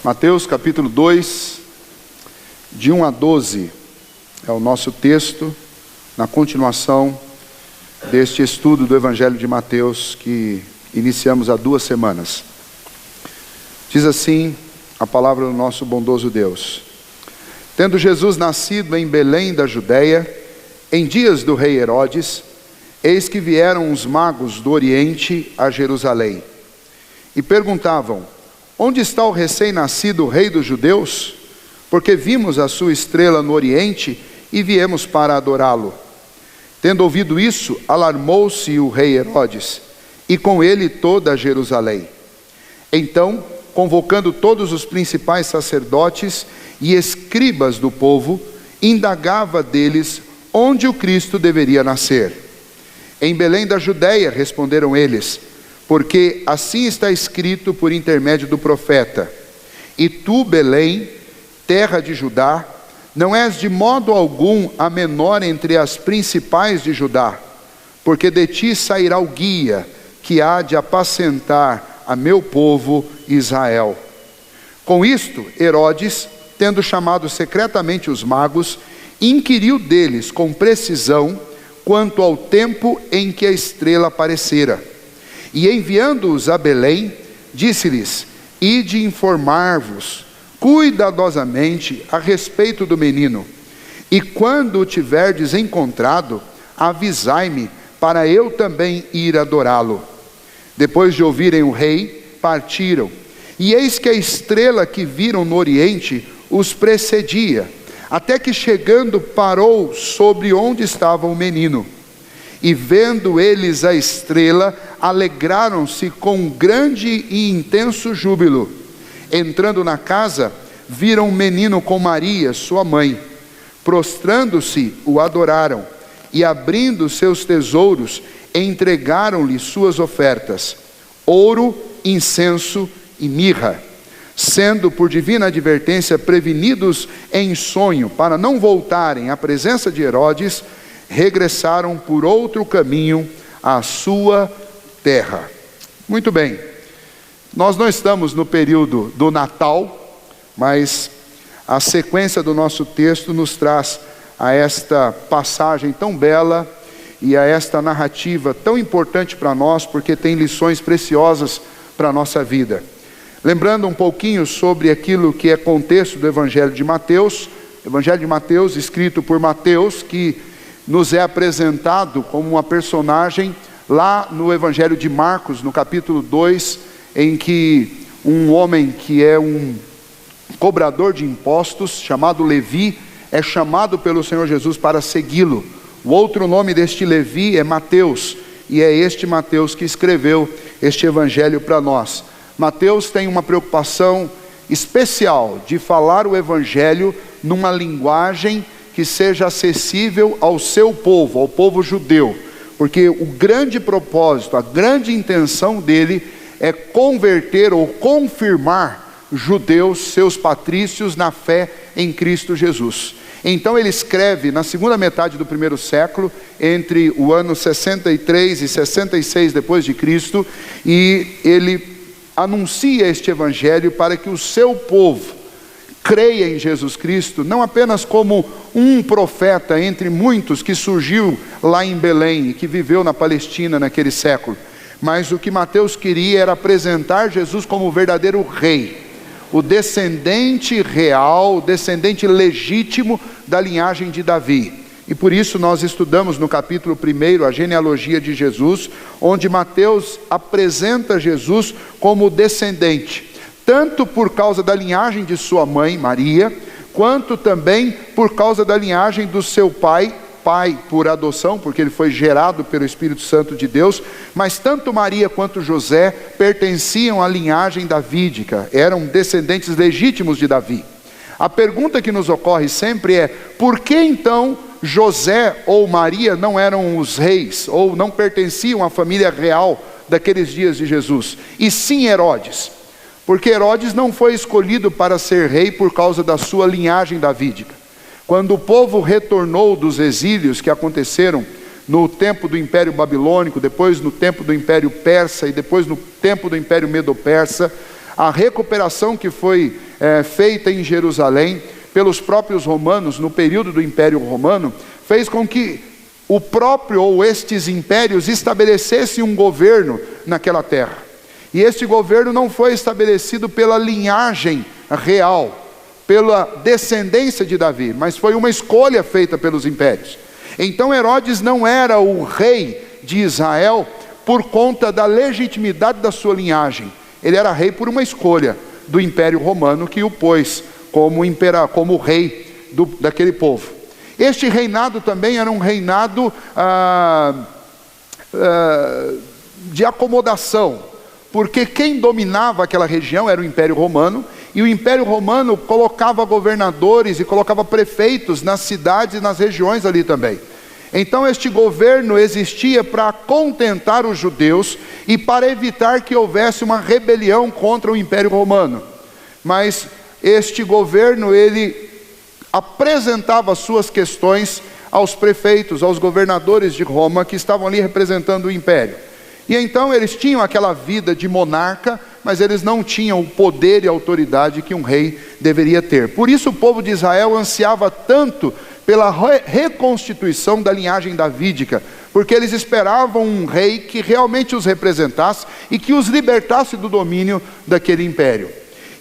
Mateus capítulo 2, de 1 a 12, é o nosso texto, na continuação deste estudo do Evangelho de Mateus, que iniciamos há 2 semanas. Diz assim a palavra do nosso bondoso Deus: Tendo Jesus nascido em Belém da Judéia, em dias do rei Herodes, eis que vieram os magos do Oriente a Jerusalém, e perguntavam: Onde está o recém-nascido rei dos judeus? Porque vimos a sua estrela no Oriente e viemos para adorá-lo. Tendo ouvido isso, alarmou-se o rei Herodes, e com ele toda Jerusalém. Então, convocando todos os principais sacerdotes e escribas do povo, indagava deles onde o Cristo deveria nascer. Em Belém da Judéia, responderam eles, porque assim está escrito por intermédio do profeta: E tu, Belém, terra de Judá, não és de modo algum a menor entre as principais de Judá, porque de ti sairá o guia que há de apacentar a meu povo Israel. Com isto, Herodes, tendo chamado secretamente os magos, inquiriu deles com precisão quanto ao tempo em que a estrela aparecera. E enviando-os a Belém, disse-lhes: Ide informar-vos cuidadosamente a respeito do menino, e quando o tiverdes encontrado, avisai-me, para eu também ir adorá-lo. Depois de ouvirem o rei, partiram, e eis que a estrela que viram no Oriente os precedia, até que chegando parou sobre onde estava o menino. E vendo eles a estrela, alegraram-se com grande e intenso júbilo. Entrando na casa, viram o menino com Maria, sua mãe. Prostrando-se, o adoraram, e abrindo seus tesouros, entregaram-lhe suas ofertas: ouro, incenso e mirra. Sendo por divina advertência prevenidos em sonho para não voltarem à presença de Herodes, regressaram por outro caminho à sua terra. Muito bem, nós não estamos no período do Natal, mas a sequência do nosso texto nos traz a esta passagem tão bela e a esta narrativa tão importante para nós, porque tem lições preciosas para a nossa vida. Lembrando um pouquinho sobre aquilo que é contexto do Evangelho de Mateus, escrito por Mateus, que nos é apresentado como uma personagem lá no Evangelho de Marcos, no capítulo 2, em que um homem que é um cobrador de impostos, chamado Levi, é chamado pelo Senhor Jesus para segui-lo. O outro nome deste Levi é Mateus, e é este Mateus que escreveu este Evangelho para nós. Mateus tem uma preocupação especial de falar o Evangelho numa linguagem que seja acessível ao seu povo, ao povo judeu, porque o grande propósito, a grande intenção dele é converter ou confirmar judeus, seus patrícios, na fé em Cristo Jesus. Então ele escreve na segunda metade do primeiro século, entre o ano 63 e 66 depois de Cristo, e ele anuncia este Evangelho para que o seu povo creia em Jesus Cristo, não apenas como um profeta entre muitos que surgiu lá em Belém e que viveu na Palestina naquele século, mas o que Mateus queria era apresentar Jesus como o verdadeiro rei, o descendente real, o descendente legítimo da linhagem de Davi. E por isso nós estudamos no capítulo 1 a genealogia de Jesus, onde Mateus apresenta Jesus como descendente, tanto por causa da linhagem de sua mãe, Maria, quanto também por causa da linhagem do seu pai por adoção, porque ele foi gerado pelo Espírito Santo de Deus, mas tanto Maria quanto José pertenciam à linhagem davídica, eram descendentes legítimos de Davi. A pergunta que nos ocorre sempre é: por que então José ou Maria não eram os reis, ou não pertenciam à família real daqueles dias de Jesus, e sim Herodes? Porque Herodes não foi escolhido para ser rei por causa da sua linhagem davídica. Quando o povo retornou dos exílios que aconteceram no tempo do Império Babilônico, depois no tempo do Império Persa e depois no tempo do Império Medo-Persa, a recuperação que foi feita em Jerusalém pelos próprios romanos, no período do Império Romano, fez com que o próprio ou estes impérios estabelecessem um governo naquela terra. E este governo não foi estabelecido pela linhagem real, pela descendência de Davi, mas foi uma escolha feita pelos impérios. Então Herodes não era o rei de Israel por conta da legitimidade da sua linhagem. Ele era rei por uma escolha do Império Romano, que o pôs como rei daquele povo. Este reinado também era um reinado de acomodação, porque quem dominava aquela região era o Império Romano, e o Império Romano colocava governadores e colocava prefeitos nas cidades e nas regiões ali também. Então este governo existia para contentar os judeus e para evitar que houvesse uma rebelião contra o Império Romano. Mas este governo, ele apresentava suas questões aos prefeitos, aos governadores de Roma, que estavam ali representando o império. E então eles tinham aquela vida de monarca, mas eles não tinham o poder e a autoridade que um rei deveria ter. Por isso o povo de Israel ansiava tanto pela reconstituição da linhagem davídica, porque eles esperavam um rei que realmente os representasse e que os libertasse do domínio daquele império.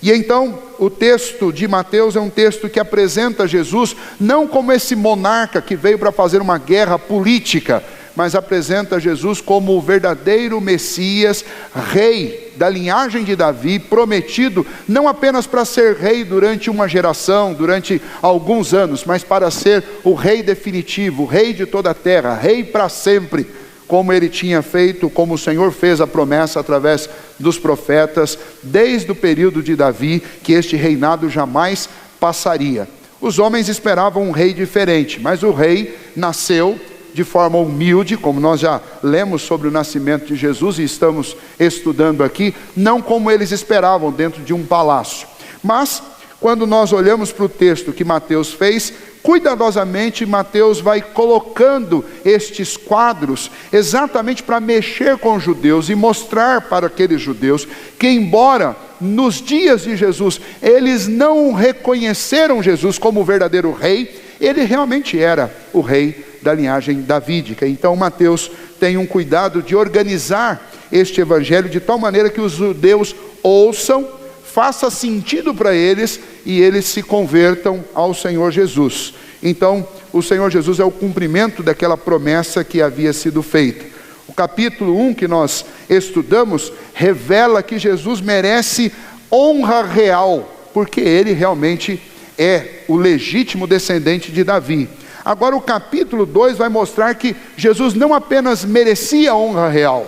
E então o texto de Mateus é um texto que apresenta Jesus não como esse monarca que veio para fazer uma guerra política, mas apresenta Jesus como o verdadeiro Messias, rei da linhagem de Davi, prometido não apenas para ser rei durante uma geração, durante alguns anos, mas para ser o rei definitivo, o rei de toda a terra, rei para sempre, como ele tinha feito, como o Senhor fez a promessa através dos profetas, desde o período de Davi, que este reinado jamais passaria. Os homens esperavam um rei diferente, mas o rei nasceu de forma humilde, como nós já lemos sobre o nascimento de Jesus e estamos estudando aqui, não como eles esperavam, dentro de um palácio. Mas, quando nós olhamos para o texto que Mateus fez, cuidadosamente Mateus vai colocando estes quadros exatamente para mexer com os judeus e mostrar para aqueles judeus que, embora nos dias de Jesus eles não reconheceram Jesus como o verdadeiro rei, ele realmente era o rei da linhagem davídica. Então Mateus tem um cuidado de organizar este evangelho de tal maneira que os judeus ouçam, faça sentido para eles e eles se convertam ao Senhor Jesus. Então o Senhor Jesus é o cumprimento daquela promessa que havia sido feita. O capítulo 1 que nós estudamos revela que Jesus merece honra real, porque ele realmente é o legítimo descendente de Davi. Agora o capítulo 2 vai mostrar que Jesus não apenas merecia honra real,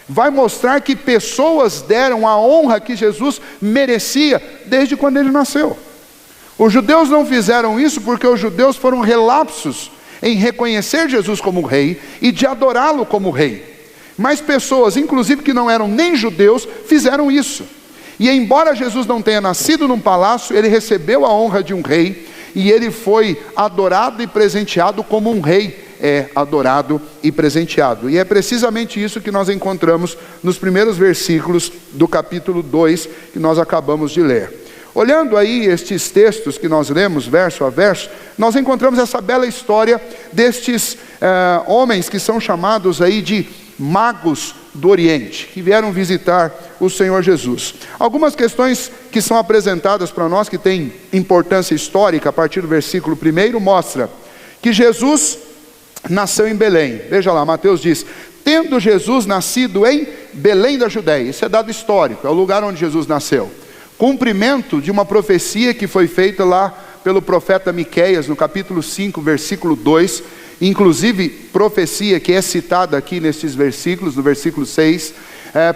vai mostrar que pessoas deram a honra que Jesus merecia desde quando ele nasceu. Os judeus não fizeram isso porque os judeus foram relapsos em reconhecer Jesus como rei e de adorá-lo como rei. Mas pessoas, inclusive que não eram nem judeus, fizeram isso. E embora Jesus não tenha nascido num palácio, ele recebeu a honra de um rei, e ele foi adorado e presenteado como um rei é adorado e presenteado. E é precisamente isso que nós encontramos nos primeiros versículos do capítulo 2, que nós acabamos de ler. Olhando aí estes textos que nós lemos, verso a verso, nós encontramos essa bela história destes homens que são chamados aí de magos do Oriente, que vieram visitar o Senhor Jesus. Algumas questões que são apresentadas para nós, que têm importância histórica, a partir do versículo 1, mostra que Jesus nasceu em Belém. Veja lá, Mateus diz: tendo Jesus nascido em Belém da Judéia. Isso é dado histórico, é o lugar onde Jesus nasceu. Cumprimento de uma profecia que foi feita lá pelo profeta Miqueias, no capítulo 5, versículo 2, inclusive profecia que é citada aqui nesses versículos, no versículo 6,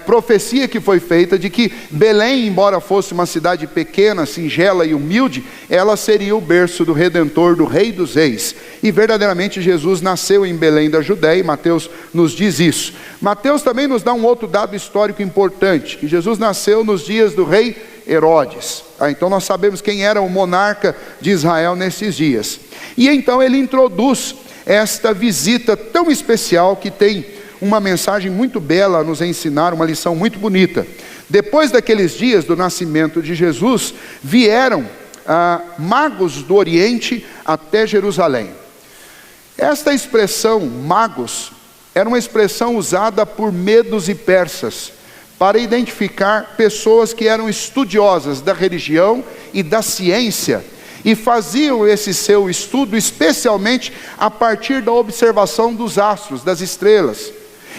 profecia que foi feita de que Belém, embora fosse uma cidade pequena, singela e humilde, ela seria o berço do Redentor, do Rei dos Reis. E verdadeiramente Jesus nasceu em Belém da Judéia, e Mateus nos diz isso. Mateus também nos dá um outro dado histórico importante, que Jesus nasceu nos dias do rei Herodes. Então nós sabemos quem era o monarca de Israel nesses dias. E então ele introduz esta visita tão especial, que tem uma mensagem muito bela a nos ensinar, uma lição muito bonita. Depois daqueles dias do nascimento de Jesus, vieram magos do Oriente até Jerusalém. Esta expressão, magos, era uma expressão usada por medos e persas, para identificar pessoas que eram estudiosas da religião e da ciência, e faziam esse seu estudo especialmente a partir da observação dos astros, das estrelas.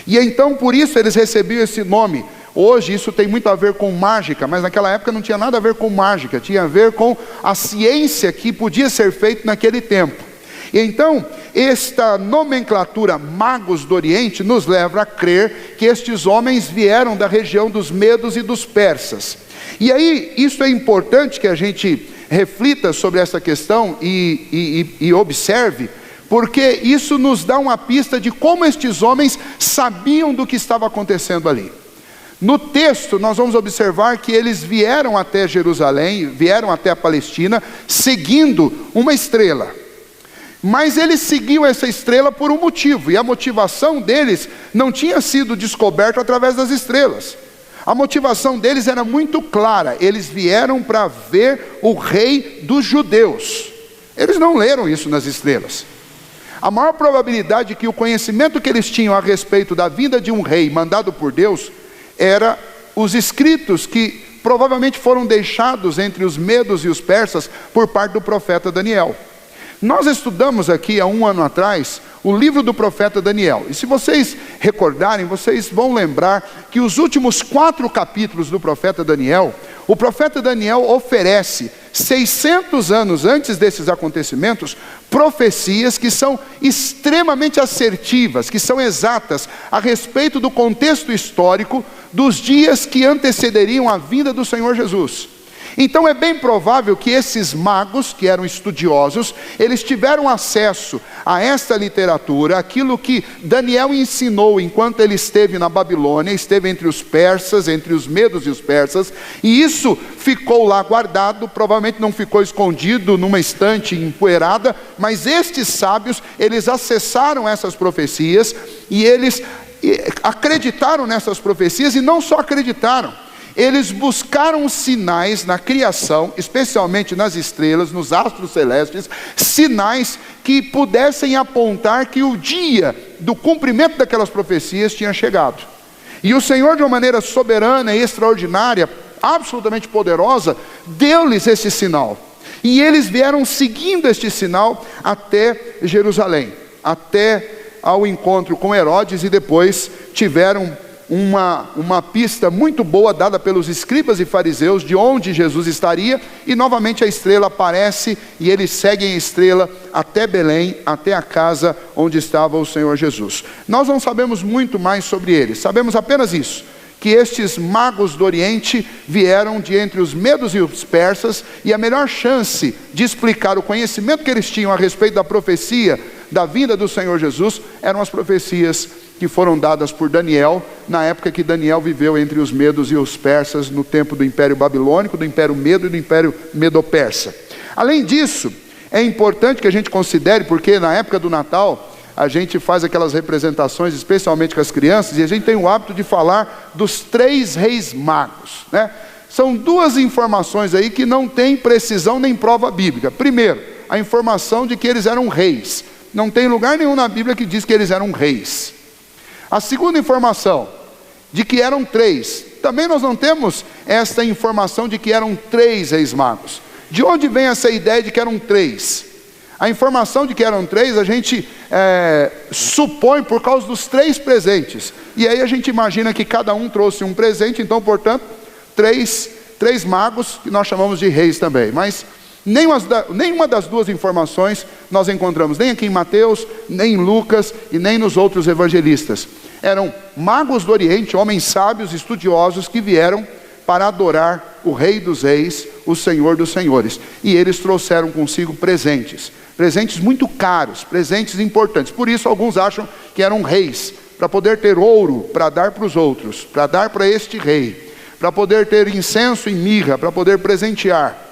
E então por isso eles recebiam esse nome. Hoje isso tem muito a ver com mágica, mas naquela época não tinha nada a ver com mágica, tinha a ver com a ciência que podia ser feita naquele tempo. E então, esta nomenclatura magos do Oriente nos leva a crer que estes homens vieram da região dos medos e dos persas. E aí, isso é importante que a gente reflita sobre essa questão e observe, porque isso nos dá uma pista de como estes homens sabiam do que estava acontecendo ali. No texto, nós vamos observar que eles vieram até Jerusalém, vieram até a Palestina, seguindo uma estrela. Mas eles seguiam essa estrela por um motivo, e a motivação deles não tinha sido descoberta através das estrelas. A motivação deles era muito clara: eles vieram para ver o rei dos judeus. Eles não leram isso nas estrelas. A maior probabilidade que o conhecimento que eles tinham a respeito da vinda de um rei mandado por Deus era os escritos que provavelmente foram deixados entre os medos e os persas por parte do profeta Daniel. Nós estudamos aqui há um ano atrás o livro do profeta Daniel, e se vocês recordarem, vocês vão lembrar que os últimos 4 capítulos do profeta Daniel, o profeta Daniel oferece 600 anos antes desses acontecimentos, profecias que são extremamente assertivas, que são exatas a respeito do contexto histórico dos dias que antecederiam a vinda do Senhor Jesus. Então é bem provável que esses magos, que eram estudiosos, eles tiveram acesso a esta literatura, aquilo que Daniel ensinou enquanto ele esteve na Babilônia, esteve entre os persas, entre os medos e os persas, e isso ficou lá guardado, provavelmente não ficou escondido numa estante empoeirada, mas estes sábios, eles acessaram essas profecias, e eles acreditaram nessas profecias, e não só acreditaram, eles buscaram sinais na criação, especialmente nas estrelas, nos astros celestes, sinais que pudessem apontar que o dia do cumprimento daquelas profecias tinha chegado. E o Senhor, de uma maneira soberana e extraordinária, absolutamente poderosa, deu-lhes esse sinal. E eles vieram seguindo este sinal até Jerusalém, até ao encontro com Herodes, e depois tiveram uma pista muito boa dada pelos escribas e fariseus de onde Jesus estaria, e novamente a estrela aparece e eles seguem a estrela até Belém, até a casa onde estava o Senhor Jesus. Nós não sabemos muito mais sobre eles, sabemos apenas isso, que estes magos do Oriente vieram de entre os medos e os persas, e a melhor chance de explicar o conhecimento que eles tinham a respeito da profecia da vinda do Senhor Jesus eram as profecias que foram dadas por Daniel, na época que Daniel viveu entre os medos e os persas, no tempo do Império Babilônico, do Império Medo e do Império Medo-Persa. Além disso, é importante que a gente considere, porque na época do Natal, a gente faz aquelas representações, especialmente com as crianças, e a gente tem o hábito de falar dos 3 reis magos, né? São 2 informações aí que não tem precisão nem prova bíblica. Primeiro, a informação de que eles eram reis. Não tem lugar nenhum na Bíblia que diz que eles eram reis. A segunda informação, de que eram 3. Também nós não temos esta informação de que eram 3 reis magos. De onde vem essa ideia de que eram 3? A informação de que eram 3, a gente supõe por causa dos 3 presentes. E aí a gente imagina que cada um trouxe um presente, então, portanto, 3 magos, que nós chamamos de reis também. Mas nenhuma das 2 informações nós encontramos, nem aqui em Mateus, nem em Lucas e nem nos outros evangelistas. Eram magos do Oriente, homens sábios, estudiosos, que vieram para adorar o Rei dos Reis, o Senhor dos Senhores. E eles trouxeram consigo presentes muito caros, presentes importantes. Por isso alguns acham que eram reis, para poder ter ouro para dar para os outros, para dar para este rei, para poder ter incenso e mirra, para poder presentear.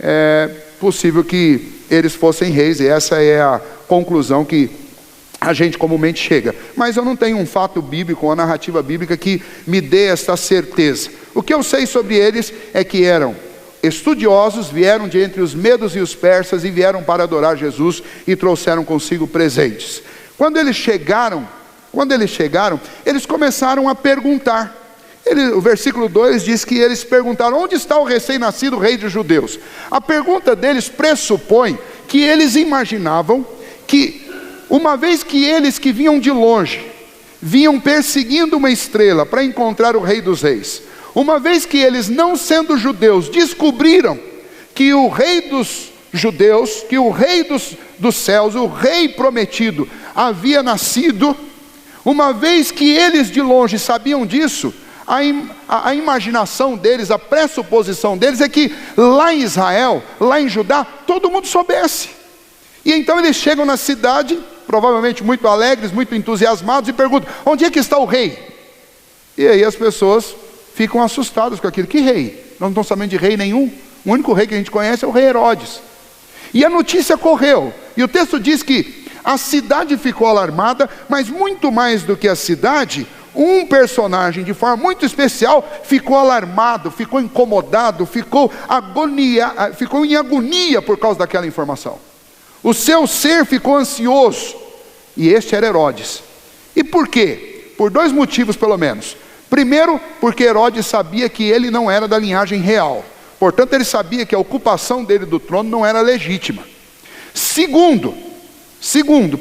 É possível que eles fossem reis, e essa é a conclusão que a gente comumente chega. Mas eu não tenho um fato bíblico, uma narrativa bíblica que me dê esta certeza. O que eu sei sobre eles é que eram estudiosos, vieram de entre os medos e os persas e vieram para adorar Jesus e trouxeram consigo presentes. Quando eles chegaram, eles começaram a perguntar. O versículo 2 diz que eles perguntaram: onde está o recém-nascido rei dos judeus? A pergunta deles pressupõe que eles imaginavam que, uma vez que eles que vinham de longe, vinham perseguindo uma estrela para encontrar o rei dos reis, uma vez que eles, não sendo judeus, descobriram que o rei dos judeus, que o rei dos céus, o rei prometido, havia nascido, uma vez que eles de longe sabiam disso, a imaginação deles, a pressuposição deles é que lá em Israel, lá em Judá, todo mundo soubesse. E então eles chegam na cidade, provavelmente muito alegres, muito entusiasmados, e perguntam: onde é que está o rei? E aí as pessoas ficam assustadas com aquilo. Que rei? Nós não estamos sabendo de rei nenhum. O único rei que a gente conhece é o rei Herodes. E a notícia correu, e o texto diz que a cidade ficou alarmada, mas muito mais do que a cidade, um personagem de forma muito especial ficou alarmado, ficou incomodado, ficou em agonia por causa daquela informação. O seu ser ficou ansioso, e este era Herodes. E por quê? Por dois motivos pelo menos. Primeiro, porque Herodes sabia que ele não era da linhagem real, portanto ele sabia que a ocupação dele do trono não era legítima. Segundo,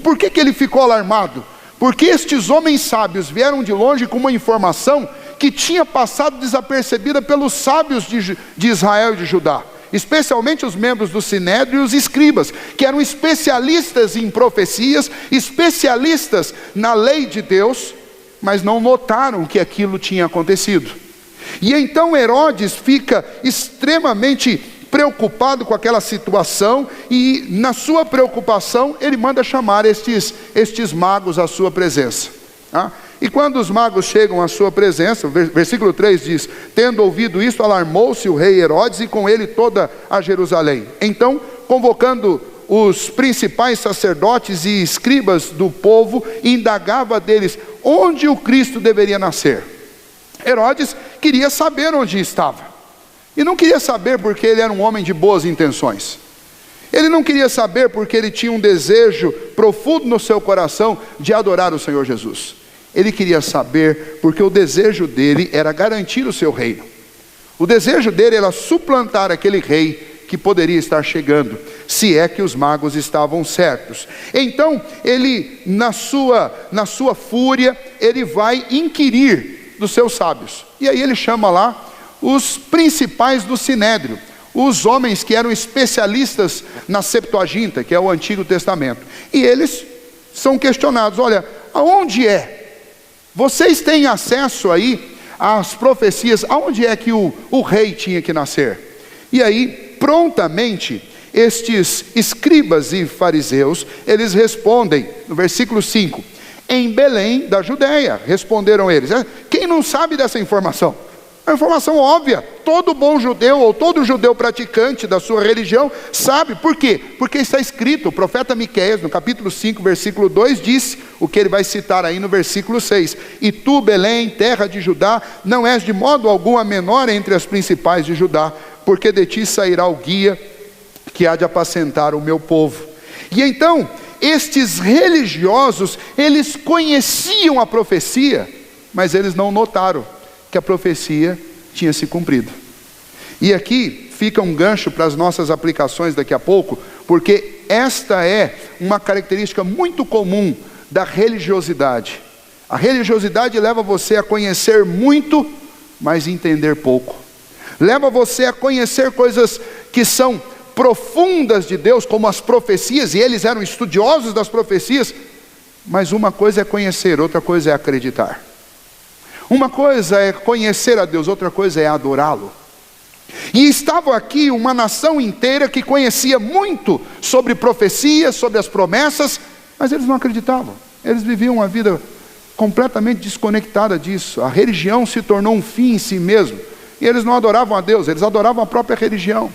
por que ele ficou alarmado? Porque estes homens sábios vieram de longe com uma informação que tinha passado desapercebida pelos sábios de Israel e de Judá, especialmente os membros do Sinédrio e os escribas, que eram especialistas em profecias, especialistas na lei de Deus, mas não notaram que aquilo tinha acontecido. E então Herodes fica extremamente preocupado com aquela situação, e na sua preocupação ele manda chamar estes magos à sua presença. E quando os magos chegam à sua presença, o versículo 3 diz: tendo ouvido isso, alarmou-se o rei Herodes e com ele toda a Jerusalém. Então, convocando os principais sacerdotes e escribas do povo, indagava deles onde o Cristo deveria nascer. Herodes queria saber onde estava. E não queria saber porque ele era um homem de boas intenções. Ele não queria saber porque ele tinha um desejo profundo no seu coração de adorar o Senhor Jesus. Ele queria saber porque o desejo dele era garantir o seu reino. O desejo dele era suplantar aquele rei que poderia estar chegando, se é que os magos estavam certos. Então, ele, na sua fúria, ele vai inquirir dos seus sábios. E aí ele chama lá os principais do Sinédrio, os homens que eram especialistas na Septuaginta, que é o Antigo Testamento. E eles são questionados: olha, aonde é? Vocês têm acesso aí às profecias, aonde é que o rei tinha que nascer? E aí, prontamente, estes escribas e fariseus, eles respondem, no versículo 5, em Belém da Judéia, responderam eles. Quem não sabe dessa informação? É uma informação óbvia. Todo bom judeu, ou todo judeu praticante da sua religião, sabe. Por quê? Porque está escrito, o profeta Miqueias, no capítulo 5, versículo 2, disse o que ele vai citar aí no versículo 6. E tu, Belém, terra de Judá, não és de modo algum a menor entre as principais de Judá, porque de ti sairá o guia que há de apacentar o meu povo. E então, estes religiosos, eles conheciam a profecia, mas eles não notaram que a profecia tinha se cumprido. E aqui fica um gancho para as nossas aplicações daqui a pouco, porque esta é uma característica muito comum da religiosidade. A religiosidade leva você a conhecer muito, mas entender pouco. Leva você a conhecer coisas que são profundas de Deus, como as profecias, e eles eram estudiosos das profecias, mas uma coisa é conhecer, outra coisa é acreditar. Uma coisa é conhecer a Deus, outra coisa é adorá-lo. E estava aqui uma nação inteira que conhecia muito sobre profecias, sobre as promessas, mas eles não acreditavam. Eles viviam uma vida completamente desconectada disso. A religião se tornou um fim em si mesmo. E eles não adoravam a Deus, eles adoravam a própria religião.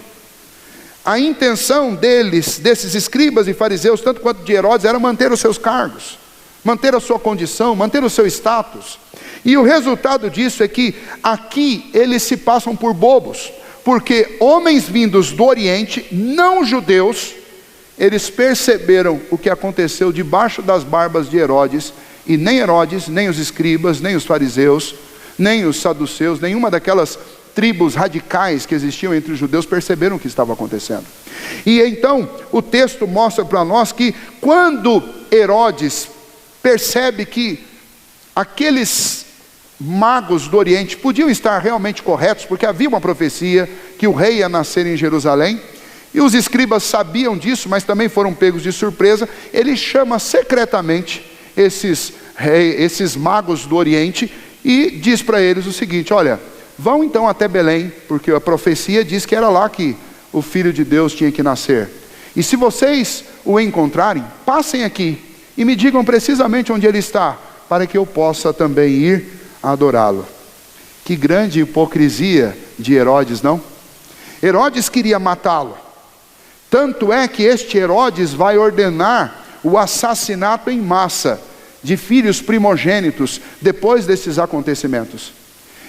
A intenção desses escribas e fariseus, tanto quanto de Herodes, era manter os seus cargos. manter a sua condição, manter o seu status. E o resultado disso é que aqui eles se passam por bobos, porque homens vindos do Oriente, não judeus, eles perceberam o que aconteceu debaixo das barbas de Herodes, e nem Herodes, nem os escribas, nem os fariseus, nem os saduceus, nenhuma daquelas tribos radicais que existiam entre os judeus perceberam o que estava acontecendo. E então o texto mostra para nós que quando Herodes percebe que aqueles magos do Oriente podiam estar realmente corretos, porque havia uma profecia que o rei ia nascer em Jerusalém, e os escribas sabiam disso, mas também foram pegos de surpresa. Ele chama secretamente esses magos do Oriente e diz para eles o seguinte: olha, vão então até Belém, porque a profecia diz que era lá que o Filho de Deus tinha que nascer. E se vocês o encontrarem, passem aqui e me digam precisamente onde ele está, para que eu possa também ir adorá-lo. Que grande hipocrisia de Herodes, não? Herodes queria matá-lo. Tanto é que este Herodes vai ordenar o assassinato em massa de filhos primogênitos depois desses acontecimentos.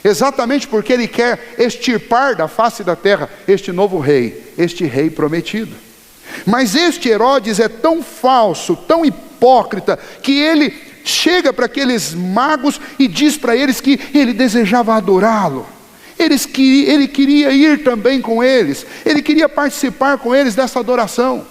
Exatamente porque ele quer extirpar da face da terra este novo rei, este rei prometido. Mas este Herodes é tão falso, tão hipócrita, que ele chega para aqueles magos e diz para eles que ele desejava adorá-lo. Ele queria ir também com eles, ele queria participar com eles dessa adoração.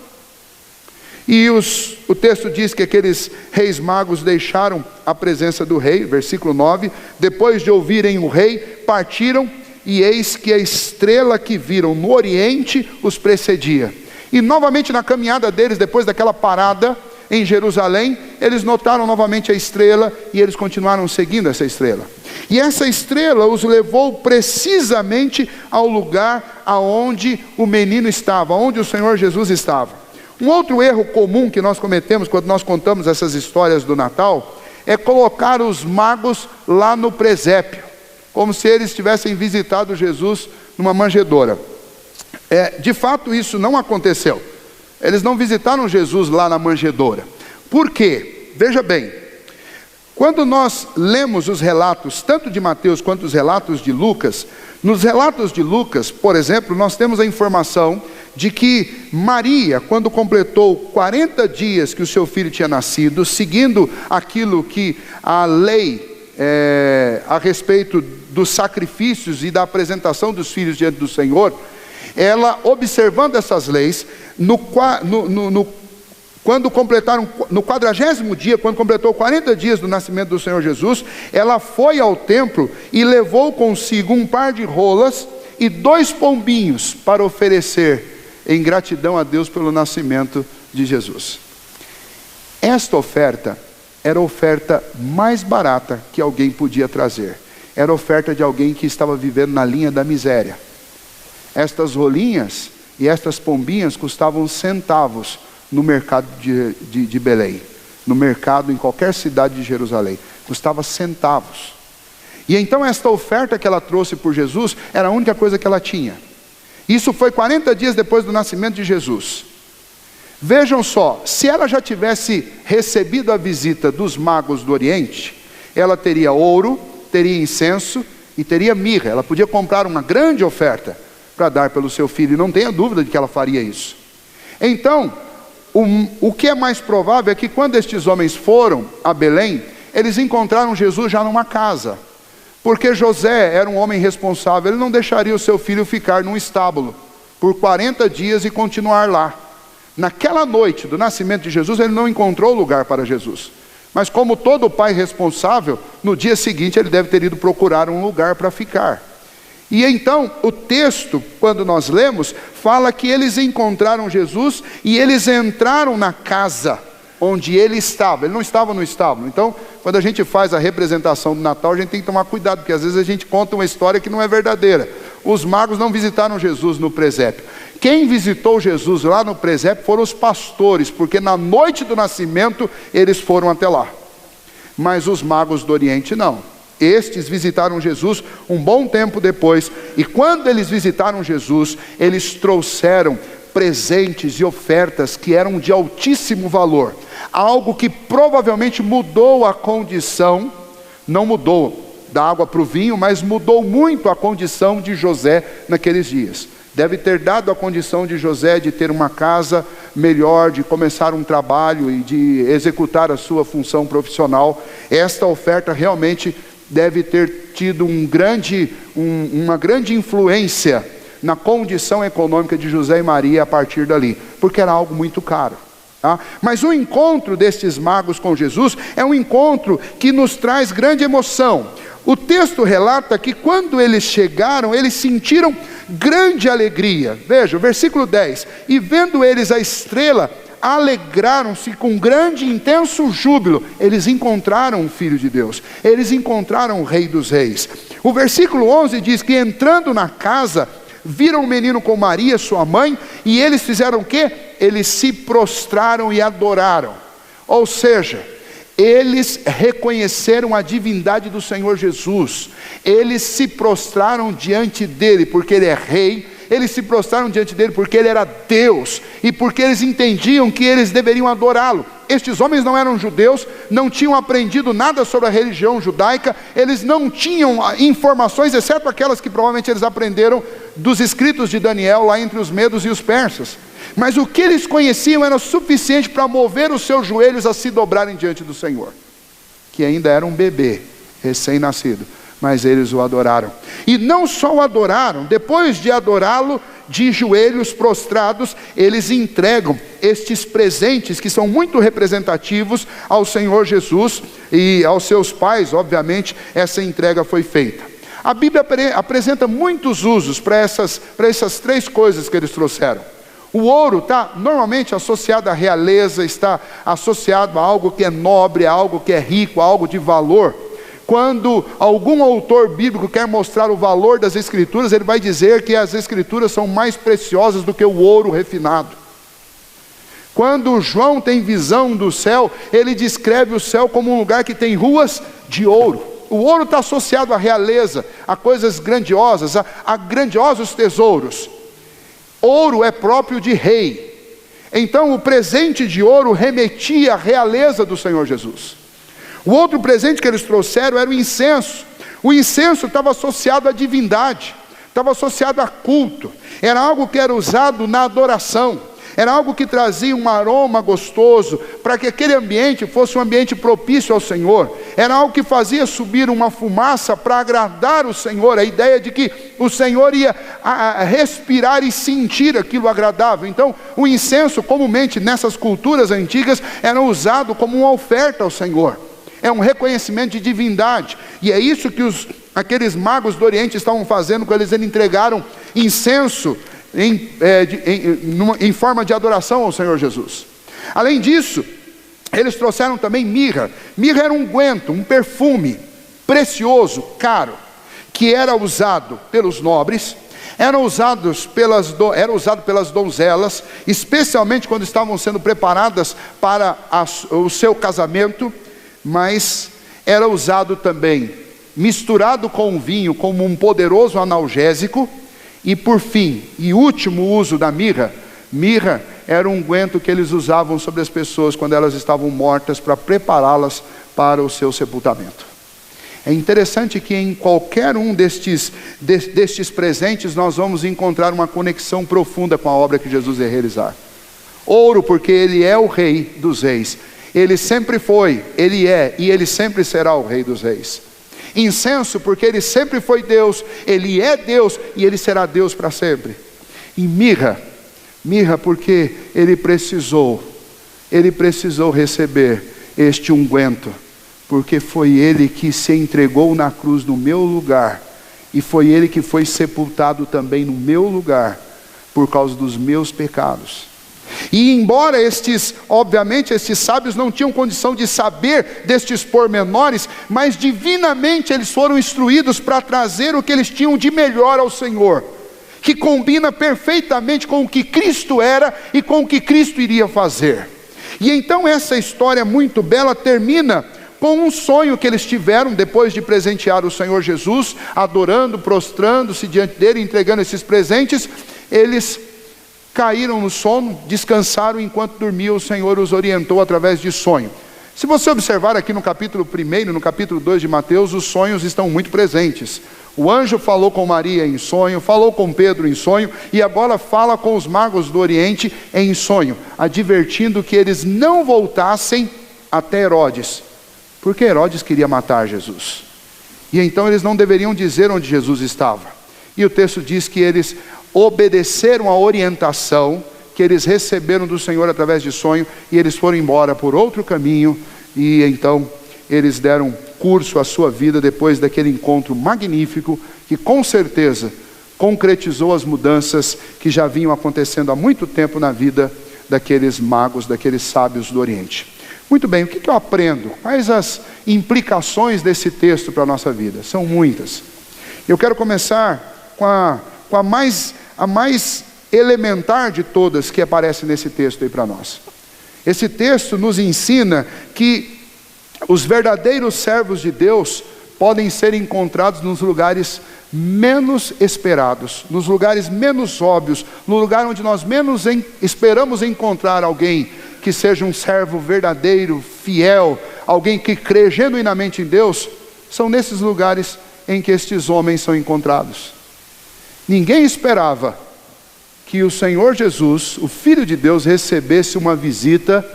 E o texto diz que aqueles reis magos deixaram a presença do rei, versículo 9, depois de ouvirem o rei, partiram, e eis que a estrela que viram no oriente os precedia. E novamente na caminhada deles, depois daquela parada em Jerusalém, eles notaram novamente a estrela, e eles continuaram seguindo essa estrela. E essa estrela os levou precisamente ao lugar aonde o menino estava, onde o Senhor Jesus estava. Um outro erro comum que nós cometemos quando nós contamos essas histórias do Natal é colocar os magos lá no presépio, como se eles tivessem visitado Jesus numa manjedoura. De fato isso não aconteceu. Eles não visitaram Jesus lá na manjedoura. Por quê? Veja bem, quando nós lemos os relatos, tanto de Mateus quanto os relatos de Lucas, nos relatos de Lucas, por exemplo, nós temos a informação de que Maria, quando completou 40 dias que o seu filho tinha nascido, seguindo aquilo que a lei a respeito dos sacrifícios e da apresentação dos filhos diante do Senhor, ela, observando essas leis, quando completaram, no 40º dia, quando completou 40 dias do nascimento do Senhor Jesus, ela foi ao templo e levou consigo um par de rolas e 2 pombinhos para oferecer em gratidão a Deus pelo nascimento de Jesus. Esta oferta era a oferta mais barata que alguém podia trazer. Era a oferta de alguém que estava vivendo na linha da miséria. Estas rolinhas e estas pombinhas custavam centavos no mercado de Belém, no mercado em qualquer cidade de Jerusalém, custava centavos. E então esta oferta que ela trouxe por Jesus era a única coisa que ela tinha. Isso foi 40 dias depois do nascimento de Jesus. Vejam só, se ela já tivesse recebido a visita dos magos do Oriente, ela teria ouro, teria incenso e teria mirra. Ela podia comprar uma grande oferta para dar pelo seu filho, e não tenha dúvida de que ela faria isso. Então, o que é mais provável é que quando estes homens foram a Belém, eles encontraram Jesus já numa casa, porque José era um homem responsável. Ele não deixaria o seu filho ficar num estábulo por 40 dias e continuar lá. Naquela noite do nascimento de Jesus, ele não encontrou lugar para Jesus, mas como todo pai responsável, no dia seguinte ele deve ter ido procurar um lugar para ficar. E então o texto, quando nós lemos, fala que eles encontraram Jesus e eles entraram na casa onde ele estava. Ele não estava no estábulo. Então, quando a gente faz a representação do Natal, a gente tem que tomar cuidado, porque às vezes a gente conta uma história que não é verdadeira. Os magos não visitaram Jesus no presépio. Quem visitou Jesus lá no presépio foram os pastores, porque na noite do nascimento eles foram até lá. Mas os magos do Oriente não. Estes visitaram Jesus um bom tempo depois, e quando eles visitaram Jesus, eles trouxeram presentes e ofertas que eram de altíssimo valor. algo que provavelmente mudou a condição, não mudou da água para o vinho, mas mudou muito a condição de José naqueles dias. Deve ter dado a condição de José de ter uma casa melhor, de começar um trabalho e de executar a sua função profissional. Esta oferta realmente deve ter tido uma grande influência na condição econômica de José e Maria a partir dali, porque era algo muito caro. Mas o encontro destes magos com Jesus é um encontro que nos traz grande emoção. O texto relata que quando eles chegaram, eles sentiram grande alegria. Veja, o versículo 10: e vendo eles a estrela, alegraram-se com grande e intenso júbilo. Eles encontraram o Filho de Deus, eles encontraram o Rei dos Reis. O versículo 11 diz que entrando na casa, viram o menino com Maria, sua mãe, e eles fizeram o quê? Eles se prostraram e adoraram. Ou seja, eles reconheceram a divindade do Senhor Jesus. Eles se prostraram diante dele, porque ele é rei. Eles se prostraram diante dele porque ele era Deus, e porque eles entendiam que eles deveriam adorá-lo. Estes homens não eram judeus, não tinham aprendido nada sobre a religião judaica, eles não tinham informações, exceto aquelas que provavelmente eles aprenderam dos escritos de Daniel, lá entre os medos e os persas. Mas o que eles conheciam era suficiente para mover os seus joelhos a se dobrarem diante do Senhor, que ainda era um bebê, recém-nascido, mas eles o adoraram. E não só o adoraram, depois de adorá-lo, de joelhos prostrados, eles entregam estes presentes que são muito representativos ao Senhor Jesus e aos seus pais. Obviamente essa entrega foi feita. A Bíblia apresenta muitos usos para essas três coisas que eles trouxeram. O ouro está normalmente associado à realeza, está associado a algo que é nobre, a algo que é rico, a algo de valor. Quando algum autor bíblico quer mostrar o valor das Escrituras, ele vai dizer que as Escrituras são mais preciosas do que o ouro refinado. Quando João tem visão do céu, ele descreve o céu como um lugar que tem ruas de ouro. O ouro está associado à realeza, a coisas grandiosas, a grandiosos tesouros. Ouro é próprio de rei. Então o presente de ouro remetia à realeza do Senhor Jesus. O outro presente que eles trouxeram era o incenso. O incenso estava associado à divindade, estava associado a culto, era algo que era usado na adoração, era algo que trazia um aroma gostoso, para que aquele ambiente fosse um ambiente propício ao Senhor, era algo que fazia subir uma fumaça para agradar o Senhor, a ideia de que o Senhor ia respirar e sentir aquilo agradável. Então o incenso, comumente nessas culturas antigas, era usado como uma oferta ao Senhor. É um reconhecimento de divindade. E é isso que aqueles magos do Oriente estavam fazendo quando eles entregaram incenso em forma de adoração ao Senhor Jesus. Além disso, eles trouxeram também mirra. Mirra era um unguento, um perfume precioso, caro, que era usado pelos nobres, era usado pelas donzelas, especialmente quando estavam sendo preparadas para o seu casamento. Mas era usado também, misturado com o vinho, como um poderoso analgésico. E por fim, e último uso da mirra era um unguento que eles usavam sobre as pessoas quando elas estavam mortas, para prepará-las para o seu sepultamento. É interessante que em qualquer um destes presentes nós vamos encontrar uma conexão profunda com a obra que Jesus ia realizar. Ouro, porque ele é o Rei dos Reis. Ele sempre foi, ele é e ele sempre será o Rei dos Reis. Incenso, porque ele sempre foi Deus, ele é Deus e ele será Deus para sempre. E mirra, porque ele precisou receber este unguento, porque foi ele que se entregou na cruz no meu lugar, e foi ele que foi sepultado também no meu lugar, por causa dos meus pecados. E embora obviamente estes sábios não tinham condição de saber destes pormenores, mas divinamente eles foram instruídos para trazer o que eles tinham de melhor ao Senhor, que combina perfeitamente com o que Cristo era e com o que Cristo iria fazer. E então essa história muito bela termina com um sonho que eles tiveram depois de presentear o Senhor Jesus, adorando, prostrando-se diante dele, entregando esses presentes. Eles caíram no sono, descansaram, enquanto dormiam o Senhor os orientou através de sonho. Se você observar aqui no capítulo 1 e no capítulo 2 de Mateus, os sonhos estão muito presentes. O anjo falou com Maria em sonho, falou com Pedro em sonho, e agora fala com os magos do Oriente em sonho, advertindo que eles não voltassem até Herodes, porque Herodes queria matar Jesus. E então eles não deveriam dizer onde Jesus estava. E o texto diz que eles obedeceram a orientação que eles receberam do Senhor através de sonho, e eles foram embora por outro caminho, e então eles deram curso à sua vida depois daquele encontro magnífico, que com certeza concretizou as mudanças que já vinham acontecendo há muito tempo na vida daqueles magos, daqueles sábios do Oriente. Muito bem, o que eu aprendo? Quais as implicações desse texto para a nossa vida? São muitas. Eu quero começar com a mais elementar de todas que aparece nesse texto aí para nós. Esse texto nos ensina que os verdadeiros servos de Deus podem ser encontrados nos lugares menos esperados, nos lugares menos óbvios, no lugar onde nós menos esperamos encontrar alguém que seja um servo verdadeiro, fiel, alguém que crê genuinamente em Deus. São nesses lugares em que estes homens são encontrados. Ninguém esperava que o Senhor Jesus, o Filho de Deus, recebesse uma visita,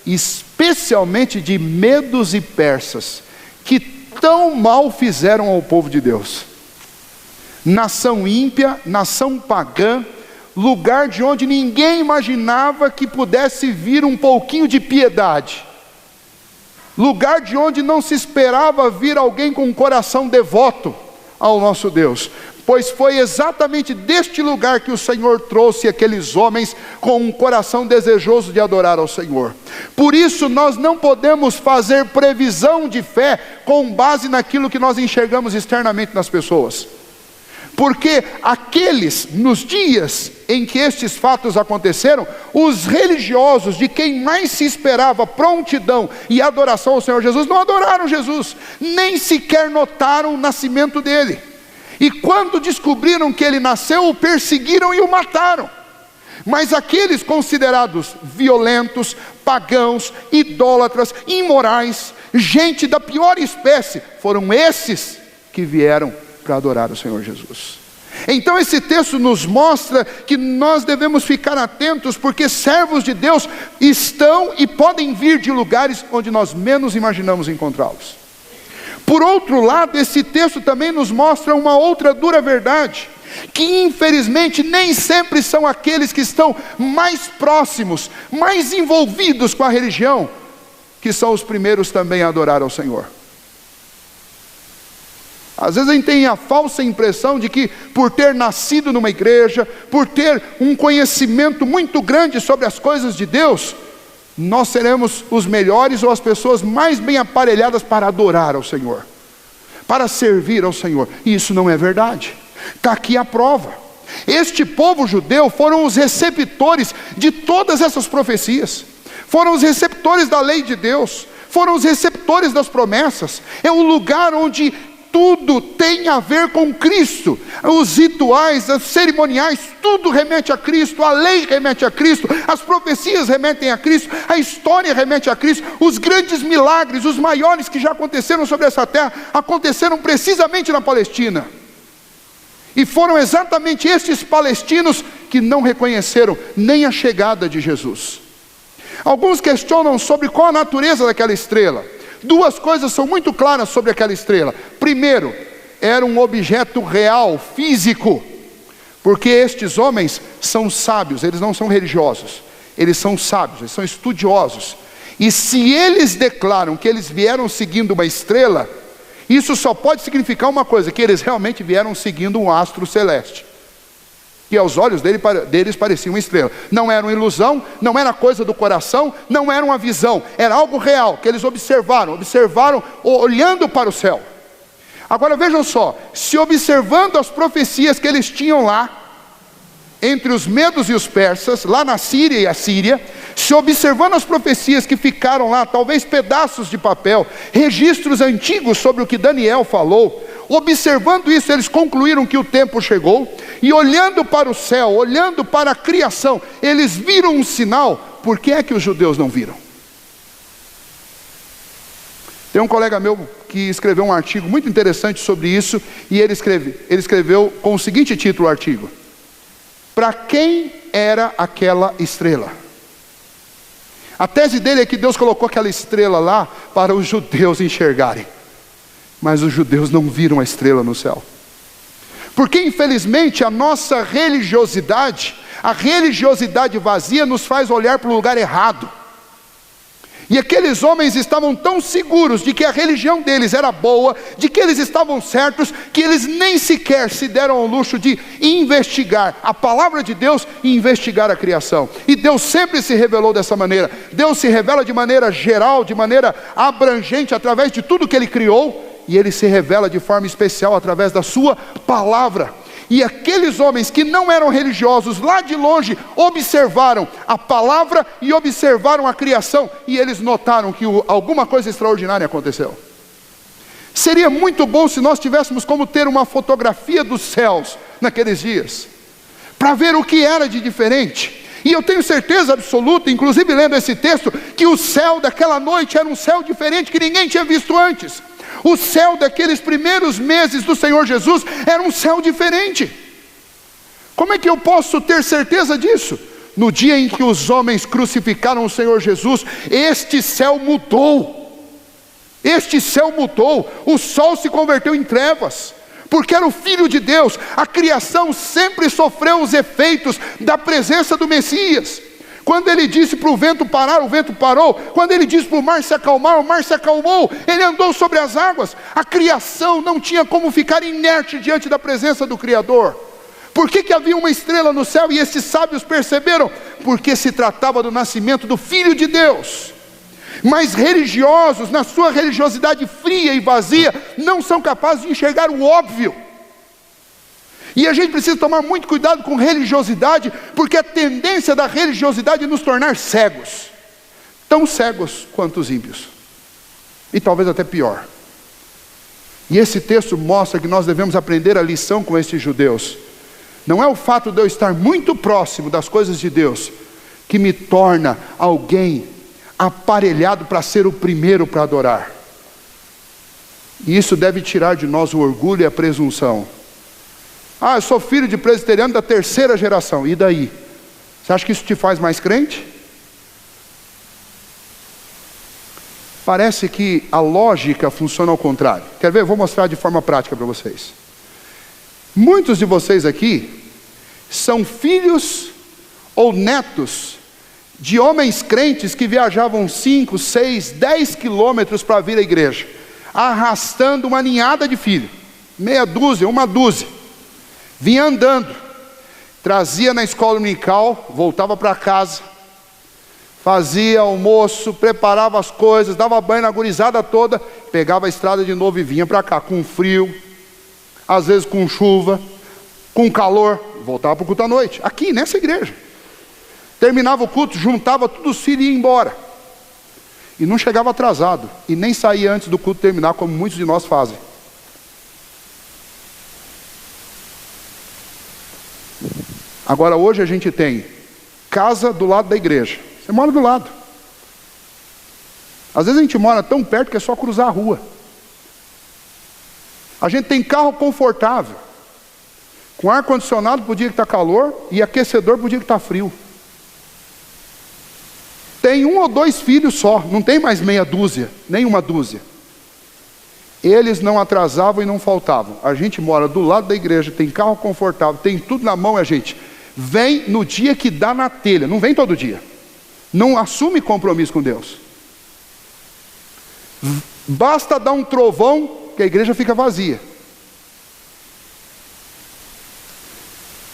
especialmente de medos e persas, que tão mal fizeram ao povo de Deus. Nação ímpia, nação pagã, lugar de onde ninguém imaginava que pudesse vir um pouquinho de piedade, lugar de onde não se esperava vir alguém com um coração devoto ao nosso Deus, pois foi exatamente deste lugar que o Senhor trouxe aqueles homens com um coração desejoso de adorar ao Senhor. Por isso nós não podemos fazer previsão de fé com base naquilo que nós enxergamos externamente nas pessoas, porque aqueles, nos dias em que estes fatos aconteceram, os religiosos, de quem mais se esperava prontidão e adoração ao Senhor Jesus, não adoraram Jesus, nem sequer notaram o nascimento dele. E quando descobriram que ele nasceu, o perseguiram e o mataram. Mas aqueles considerados violentos, pagãos, idólatras, imorais, gente da pior espécie, foram esses que vieram para adorar o Senhor Jesus. Então esse texto nos mostra que nós devemos ficar atentos, porque servos de Deus estão e podem vir de lugares onde nós menos imaginamos encontrá-los. Por outro lado, esse texto também nos mostra uma outra dura verdade, que infelizmente nem sempre são aqueles que estão mais próximos, mais envolvidos com a religião, que são os primeiros também a adorar ao Senhor. Às vezes a gente tem a falsa impressão de que por ter nascido numa igreja, por ter um conhecimento muito grande sobre as coisas de Deus, nós seremos os melhores ou as pessoas mais bem aparelhadas para adorar ao Senhor, para servir ao Senhor. E isso não é verdade. Está aqui a prova. Este povo judeu foram os receptores de todas essas profecias, foram os receptores da lei de Deus, foram os receptores das promessas. É o lugar onde tudo tem a ver com Cristo. Os rituais, os cerimoniais, tudo remete a Cristo. A lei remete a Cristo, as profecias remetem a Cristo, a história remete a Cristo. Os grandes milagres, os maiores que já aconteceram sobre essa terra, aconteceram precisamente na Palestina. E foram exatamente estes palestinos que não reconheceram nem a chegada de Jesus. Alguns questionam sobre qual a natureza daquela estrela. Duas coisas são muito claras sobre aquela estrela. Primeiro, era um objeto real, físico, porque estes homens são sábios, eles não são religiosos, eles são sábios, eles são estudiosos. E se eles declaram que eles vieram seguindo uma estrela, isso só pode significar uma coisa: que eles realmente vieram seguindo um astro celeste, que aos olhos deles parecia uma estrela. Não era uma ilusão, não era coisa do coração, não era uma visão, era algo real, que eles observaram olhando para o céu. Agora vejam só, se observando as profecias que eles tinham lá, entre os medos e os persas, lá na Síria e a Síria, se observando as profecias que ficaram lá, talvez pedaços de papel, registros antigos sobre o que Daniel falou, Observando isso, eles concluíram que o tempo chegou, e olhando para o céu, olhando para a criação, eles viram um sinal. Por que é que os judeus não viram? Tem um colega meu que escreveu um artigo muito interessante sobre isso, e ele escreveu com o seguinte título: o artigo: para quem era aquela estrela? A tese dele é que Deus colocou aquela estrela lá para os judeus enxergarem, mas os judeus não viram a estrela no céu, porque infelizmente a nossa religiosidade, a religiosidade vazia, nos faz olhar para o lugar errado. E aqueles homens estavam tão seguros de que a religião deles era boa, de que eles estavam certos, que eles nem sequer se deram ao luxo de investigar a palavra de Deus e investigar a criação. E Deus sempre se revelou dessa maneira. Deus se revela de maneira geral, de maneira abrangente, através de tudo que Ele criou, e Ele se revela de forma especial através da sua palavra. E aqueles homens que não eram religiosos, lá de longe, observaram a palavra e observaram a criação, e eles notaram que alguma coisa extraordinária aconteceu. Seria muito bom se nós tivéssemos como ter uma fotografia dos céus naqueles dias, para ver o que era de diferente. E eu tenho certeza absoluta, inclusive lendo esse texto, que o céu daquela noite era um céu diferente que ninguém tinha visto antes. O céu daqueles primeiros meses do Senhor Jesus era um céu diferente. Como é que eu posso ter certeza disso? No dia em que os homens crucificaram o Senhor Jesus, este céu mudou. Este céu mudou. O sol se converteu em trevas, porque era o Filho de Deus. A criação sempre sofreu os efeitos da presença do Messias. Quando Ele disse para o vento parar, o vento parou. Quando Ele disse para o mar se acalmar, o mar se acalmou. Ele andou sobre as águas. A criação não tinha como ficar inerte diante da presença do Criador. Por que havia uma estrela no céu e esses sábios perceberam? Porque se tratava do nascimento do Filho de Deus. Mas religiosos, na sua religiosidade fria e vazia, não são capazes de enxergar o óbvio. E a gente precisa tomar muito cuidado com religiosidade, porque a tendência da religiosidade é nos tornar cegos, tão cegos quanto os ímpios, e talvez até pior. E esse texto mostra que nós devemos aprender a lição com esses judeus. Não é o fato de eu estar muito próximo das coisas de Deus que me torna alguém aparelhado para ser o primeiro para adorar. E isso deve tirar de nós o orgulho e a presunção. Eu sou filho de presbiteriano da 3ª geração. E daí? Você acha que isso te faz mais crente? Parece que a lógica funciona ao contrário. Quer ver? Eu vou mostrar de forma prática para vocês. Muitos de vocês aqui são filhos ou netos de homens crentes que viajavam 5, 6, 10 quilômetros para vir à igreja, arrastando uma ninhada de filhos, meia dúzia, uma dúzia. Vinha andando, trazia na escola dominical, voltava para casa, fazia almoço, preparava as coisas, dava banho na gurizada toda, pegava a estrada de novo e vinha para cá, com frio, às vezes com chuva, com calor, voltava para o culto à noite, aqui nessa igreja. Terminava o culto, juntava todos os filhos e ia embora. E não chegava atrasado, e nem saía antes do culto terminar, como muitos de nós fazem. Agora hoje a gente tem casa do lado da igreja. Você mora do lado. Às vezes a gente mora tão perto que é só cruzar a rua. A gente tem carro confortável, com ar-condicionado para o dia que está calor e aquecedor para o dia que está frio. Tem 1 ou 2 filhos só, não tem mais meia dúzia, nem uma dúzia. Eles não atrasavam e não faltavam. A gente mora do lado da igreja, tem carro confortável, tem tudo na mão, a gente vem no dia que dá na telha, não vem todo dia. Não assume compromisso com Deus. Basta dar um trovão que a igreja fica vazia.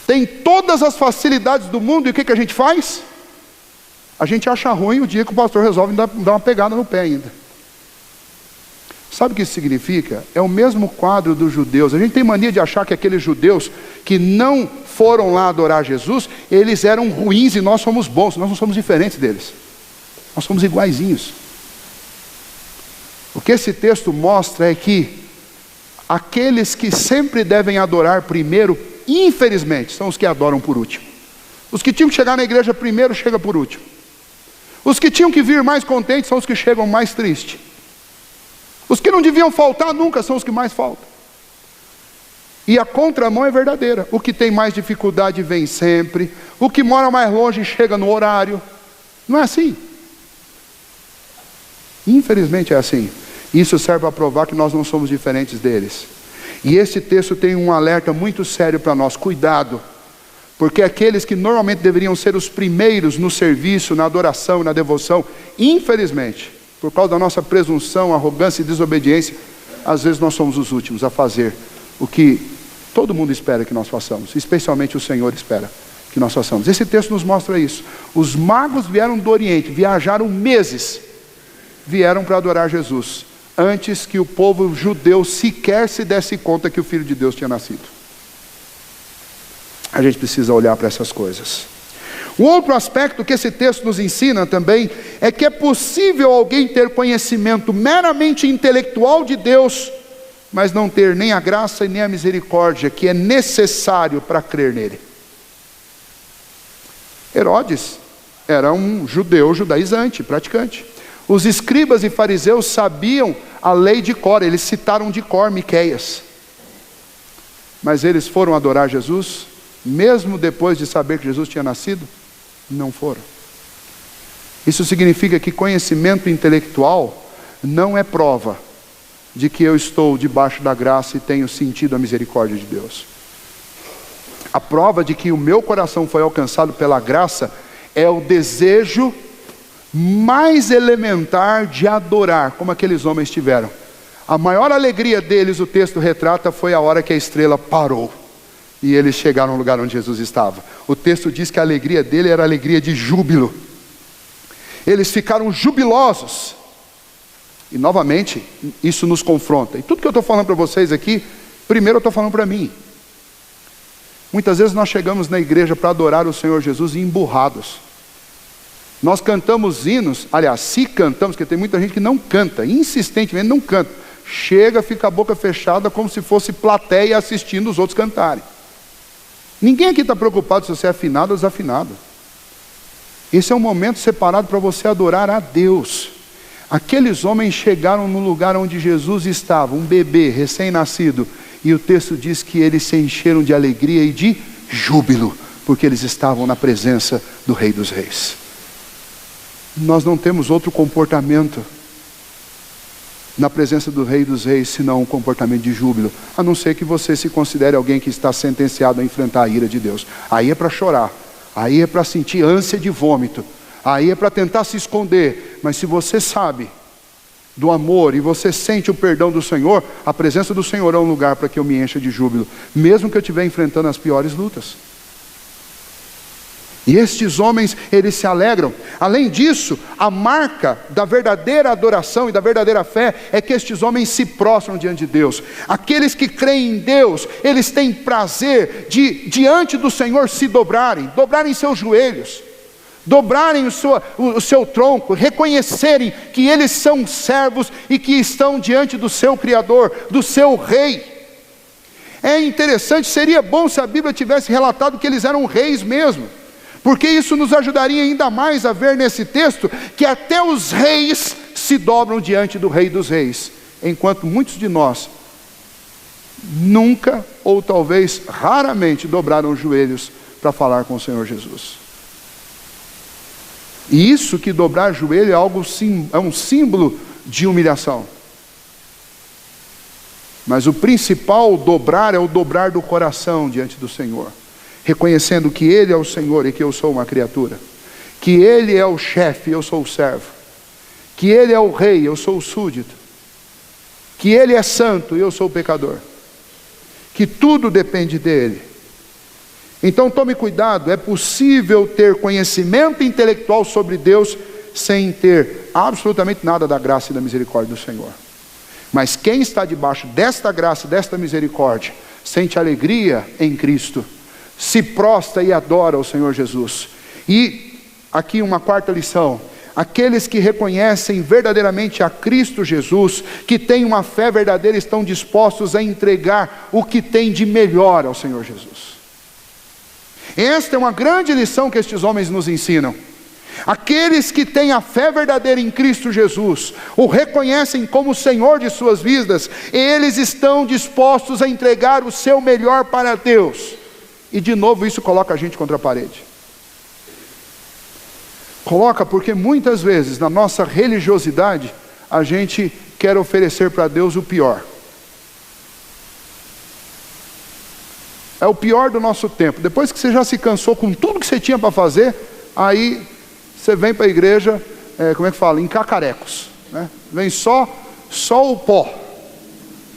Tem todas as facilidades do mundo, e o que a gente faz? A gente acha ruim o dia que o pastor resolve dar uma pegada no pé ainda. Sabe o que isso significa? É o mesmo quadro dos judeus. A gente tem mania de achar que aqueles judeus que não foram lá adorar Jesus, eles eram ruins e nós somos bons. Nós não somos diferentes deles. Nós somos iguaizinhos. O que esse texto mostra é que aqueles que sempre devem adorar primeiro, infelizmente, são os que adoram por último. Os que tinham que chegar na igreja primeiro, chegam por último. Os que tinham que vir mais contentes são os que chegam mais tristes. Os que não deviam faltar nunca são os que mais faltam. E a contramão é verdadeira. O que tem mais dificuldade vem sempre. O que mora mais longe chega no horário. Não é assim. Infelizmente é assim. Isso serve para provar que nós não somos diferentes deles. E esse texto tem um alerta muito sério para nós. Cuidado. Porque aqueles que normalmente deveriam ser os primeiros no serviço, na adoração e na devoção, infelizmente, por causa da nossa presunção, arrogância e desobediência, às vezes nós somos os últimos a fazer o que todo mundo espera que nós façamos, especialmente o Senhor espera que nós façamos. Esse texto nos mostra isso. Os magos vieram do Oriente, viajaram meses, vieram para adorar Jesus, antes que o povo judeu sequer se desse conta que o Filho de Deus tinha nascido. A gente precisa olhar para essas coisas. Um outro aspecto que esse texto nos ensina também é que é possível alguém ter conhecimento meramente intelectual de Deus, mas não ter nem a graça e nem a misericórdia que é necessário para crer nele. Herodes era um judeu judaizante, praticante. Os escribas e fariseus sabiam a lei de cor, eles citaram de cor Miqueias. Mas eles foram adorar Jesus, mesmo depois de saber que Jesus tinha nascido? Não foram. Isso significa que conhecimento intelectual não é prova de que eu estou debaixo da graça e tenho sentido a misericórdia de Deus. A prova de que o meu coração foi alcançado pela graça é o desejo mais elementar de adorar, como aqueles homens tiveram. A maior alegria deles, o texto retrata, foi a hora que a estrela parou e eles chegaram no lugar onde Jesus estava. O texto diz que a alegria dele era a alegria de júbilo. Eles ficaram jubilosos. E novamente, isso nos confronta. E tudo que eu estou falando para vocês aqui, primeiro eu estou falando para mim. Muitas vezes nós chegamos na igreja para adorar o Senhor Jesus emburrados. Nós cantamos hinos, aliás, se cantamos, porque tem muita gente que não canta, insistentemente não canta. Chega, fica a boca fechada como se fosse plateia assistindo os outros cantarem. Ninguém aqui está preocupado se você é afinado ou desafinado. Esse é um momento separado para você adorar a Deus. Aqueles homens chegaram no lugar onde Jesus estava, um bebê recém-nascido, e o texto diz que eles se encheram de alegria e de júbilo, porque eles estavam na presença do Rei dos Reis. Nós não temos outro comportamento na presença do Rei dos Reis, senão um comportamento de júbilo, a não ser que você se considere alguém que está sentenciado a enfrentar a ira de Deus. Aí é para chorar, aí é para sentir ânsia de vômito, aí é para tentar se esconder. Mas se você sabe do amor e você sente o perdão do Senhor, a presença do Senhor é um lugar para que eu me encha de júbilo, mesmo que eu estiver enfrentando as piores lutas. E estes homens, eles se alegram. Além disso, a marca da verdadeira adoração e da verdadeira fé é que estes homens se prostram diante de Deus. Aqueles que creem em Deus, eles têm prazer de, diante do Senhor, se dobrarem seus joelhos, dobrarem o seu tronco, reconhecerem que eles são servos e que estão diante do seu Criador, do seu Rei. É interessante, seria bom se a Bíblia tivesse relatado que eles eram reis mesmo, porque isso nos ajudaria ainda mais a ver nesse texto que até os reis se dobram diante do Rei dos Reis, enquanto muitos de nós nunca, ou talvez raramente, dobraram os joelhos para falar com o Senhor Jesus. E isso que dobrar joelho é um símbolo de humilhação. Mas o principal dobrar é o dobrar do coração diante do Senhor, reconhecendo que Ele é o Senhor e que eu sou uma criatura, que Ele é o chefe, eu sou o servo, que Ele é o rei, eu sou o súdito, que Ele é santo e eu sou o pecador, que tudo depende dEle. Então tome cuidado, é possível ter conhecimento intelectual sobre Deus sem ter absolutamente nada da graça e da misericórdia do Senhor. Mas quem está debaixo desta graça, desta misericórdia, sente alegria em Cristo, se prostra e adora o Senhor Jesus. E aqui uma quarta lição: aqueles que reconhecem verdadeiramente a Cristo Jesus, que têm uma fé verdadeira, estão dispostos a entregar o que tem de melhor ao Senhor Jesus. Esta é uma grande lição que estes homens nos ensinam. Aqueles que têm a fé verdadeira em Cristo Jesus, o reconhecem como o Senhor de suas vidas, eles estão dispostos a entregar o seu melhor para Deus. E de novo isso coloca a gente contra a parede. Coloca porque muitas vezes na nossa religiosidade a gente quer oferecer para Deus o pior. É o pior do nosso tempo. Depois que você já se cansou com tudo que você tinha para fazer, aí você vem para a igreja, como é que fala? Em cacarecos, né? Vem só o pó.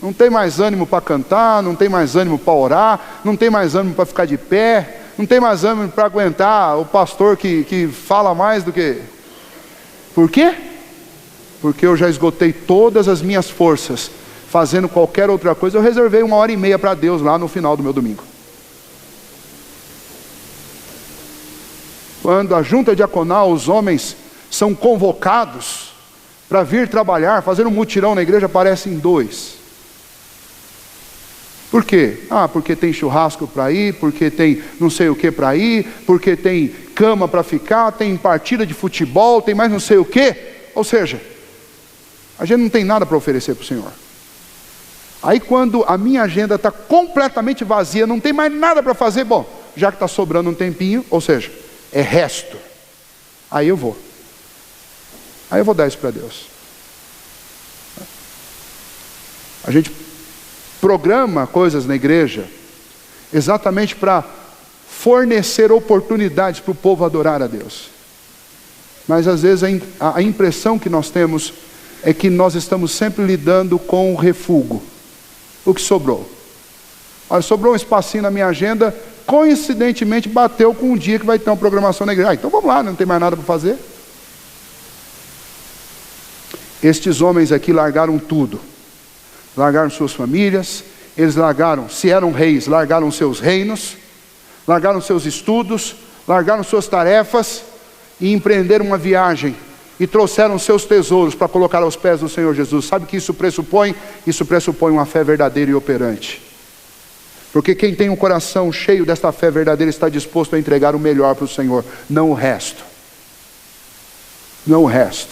Não tem mais ânimo para cantar, não tem mais ânimo para orar, não tem mais ânimo para ficar de pé, não tem mais ânimo para aguentar o pastor que fala mais do que... Por quê? Porque eu já esgotei todas as minhas forças fazendo qualquer outra coisa. Eu reservei 1h30 para Deus lá no final do meu domingo. Quando a junta diaconal, os homens são convocados para vir trabalhar, fazer um mutirão na igreja, aparecem 2. Por quê? Porque tem churrasco para ir, porque tem não sei o que para ir, porque tem cama para ficar, tem partida de futebol, tem mais não sei o que. Ou seja, a gente não tem nada para oferecer para o Senhor. Aí quando a minha agenda está completamente vazia, não tem mais nada para fazer, bom, já que está sobrando um tempinho, ou seja, é resto, aí eu vou dar isso para Deus. A gente programa coisas na igreja exatamente para fornecer oportunidades para o povo adorar a Deus, mas às vezes a impressão que nós temos é que nós estamos sempre lidando com o refúgio, o que sobrou. Olha, sobrou um espacinho na minha agenda, coincidentemente bateu com um dia que vai ter uma programação na igreja. Então vamos lá, não tem mais nada para fazer. Estes homens aqui largaram tudo. Largaram suas famílias, eles largaram, se eram reis, largaram seus reinos, largaram seus estudos, largaram suas tarefas e empreenderam uma viagem e trouxeram seus tesouros para colocar aos pés do Senhor Jesus. Sabe o que isso pressupõe? Isso pressupõe uma fé verdadeira e operante. Porque quem tem um coração cheio desta fé verdadeira está disposto a entregar o melhor para o Senhor, não o resto. Não o resto.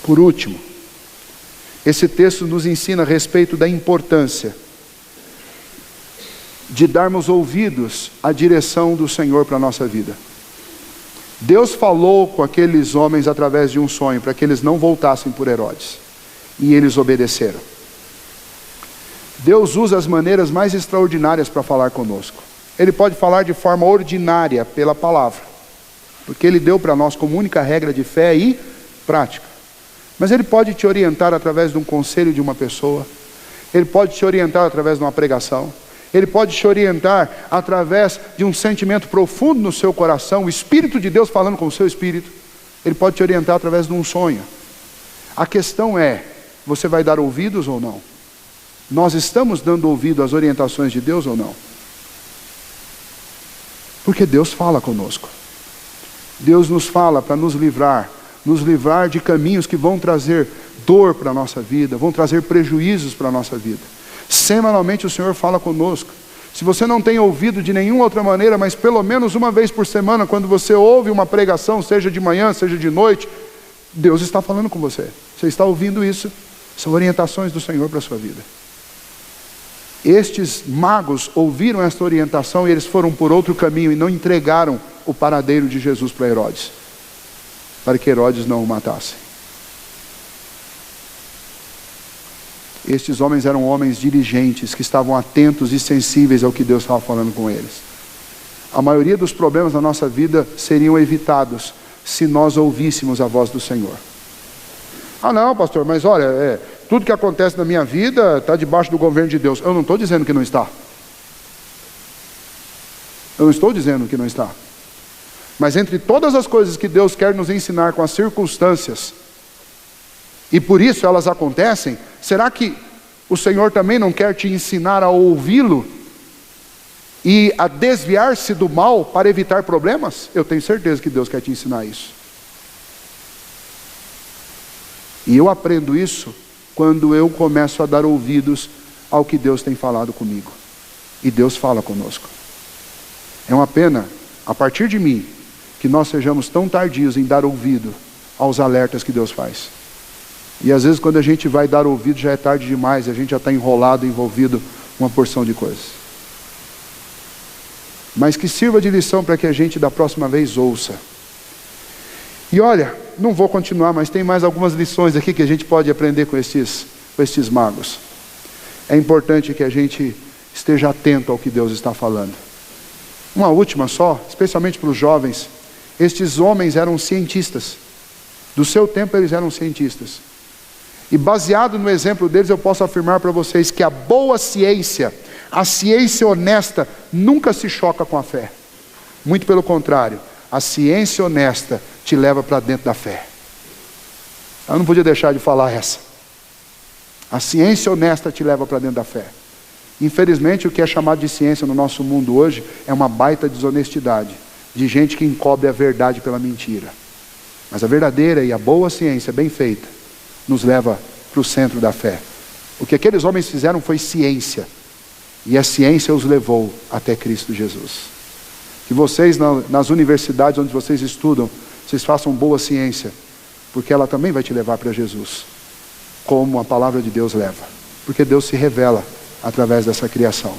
Por último, esse texto nos ensina a respeito da importância de darmos ouvidos à direção do Senhor para a nossa vida. Deus falou com aqueles homens através de um sonho, para que eles não voltassem por Herodes. E eles obedeceram. Deus usa as maneiras mais extraordinárias para falar conosco. Ele pode falar de forma ordinária pela palavra, porque Ele deu para nós como única regra de fé e prática. Mas Ele pode te orientar através de um conselho de uma pessoa. Ele pode te orientar através de uma pregação. Ele pode te orientar através de um sentimento profundo no seu coração, o Espírito de Deus falando com o seu espírito. Ele pode te orientar através de um sonho. A questão é, você vai dar ouvidos ou não? Nós estamos dando ouvido às orientações de Deus ou não? Porque Deus fala conosco. Deus nos fala para nos livrar de caminhos que vão trazer dor para a nossa vida, vão trazer prejuízos para a nossa vida. Semanalmente o Senhor fala conosco. Se você não tem ouvido de nenhuma outra maneira, mas pelo menos uma vez por semana, quando você ouve uma pregação, seja de manhã, seja de noite, Deus está falando com você. Você está ouvindo isso? São orientações do Senhor para a sua vida. Estes magos ouviram esta orientação e eles foram por outro caminho e não entregaram o paradeiro de Jesus para Herodes, para que Herodes não o matasse. Estes homens eram homens diligentes, que estavam atentos e sensíveis ao que Deus estava falando com eles. A maioria dos problemas da nossa vida seriam evitados se nós ouvíssemos a voz do Senhor. Não, pastor, mas olha, tudo que acontece na minha vida está debaixo do governo de Deus. Eu não estou dizendo que não está. Eu não estou dizendo que não está. Mas entre todas as coisas que Deus quer nos ensinar com as circunstâncias, e por isso elas acontecem, será que o Senhor também não quer te ensinar a ouvi-lo? e a desviar-se do mal para evitar problemas, eu tenho certeza que Deus quer te ensinar isso. E eu aprendo isso quando eu começo a dar ouvidos ao que Deus tem falado comigo. E Deus fala conosco. É uma pena, a partir de mim, que nós sejamos tão tardios em dar ouvido aos alertas que Deus faz. E às vezes quando a gente vai dar ouvido já é tarde demais, a gente já está enrolado, envolvido uma porção de coisas. Mas que sirva de lição para que a gente da próxima vez ouça. E olha, não vou continuar, mas tem mais algumas lições aqui que a gente pode aprender com estes magos. É importante que a gente esteja atento ao que Deus está falando. Uma última só, especialmente para os jovens. Estes homens eram cientistas. Do seu tempo eles eram cientistas. E baseado no exemplo deles, eu posso afirmar para vocês que a boa ciência, a ciência honesta, nunca se choca com a fé. Muito pelo contrário, a ciência honesta te leva para dentro da fé. Eu não podia deixar de falar essa. A ciência honesta te leva para dentro da fé. Infelizmente, o que é chamado de ciência no nosso mundo hoje é uma baita desonestidade, de gente que encobre a verdade pela mentira. Mas a verdadeira e a boa ciência, bem feita, nos leva para o centro da fé. O que aqueles homens fizeram foi ciência, e a ciência os levou até Cristo Jesus. Que vocês, nas universidades onde vocês estudam, vocês façam boa ciência, porque ela também vai te levar para Jesus, como a palavra de Deus leva. Porque Deus se revela através dessa criação.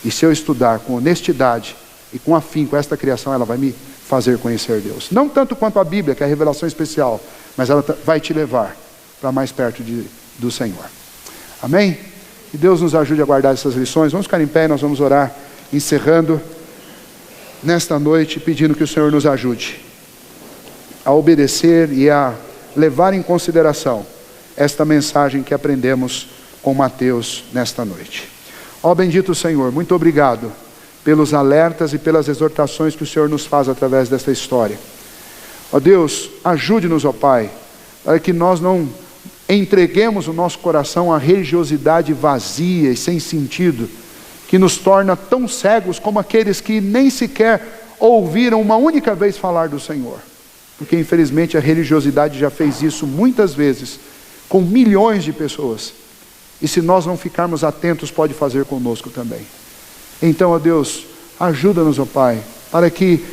E se eu estudar com honestidade e com afinco esta criação, ela vai me fazer conhecer Deus. Não tanto quanto a Bíblia, que é a revelação especial, mas ela vai te levar para mais perto do Senhor. Amém? Que Deus nos ajude a guardar essas lições. Vamos ficar em pé e nós vamos orar, encerrando nesta noite, pedindo que o Senhor nos ajude a obedecer e a levar em consideração esta mensagem que aprendemos com Mateus nesta noite. Ó bendito Senhor, muito obrigado pelos alertas e pelas exortações que o Senhor nos faz através desta história. Ó Deus, ajude-nos, ó Pai, para que nós não entreguemos o nosso coração à religiosidade vazia e sem sentido, que nos torna tão cegos como aqueles que nem sequer ouviram uma única vez falar do Senhor. Porque infelizmente a religiosidade já fez isso muitas vezes, com milhões de pessoas. E se nós não ficarmos atentos, pode fazer conosco também. Então, ó Deus, ajuda-nos, ó Pai, para que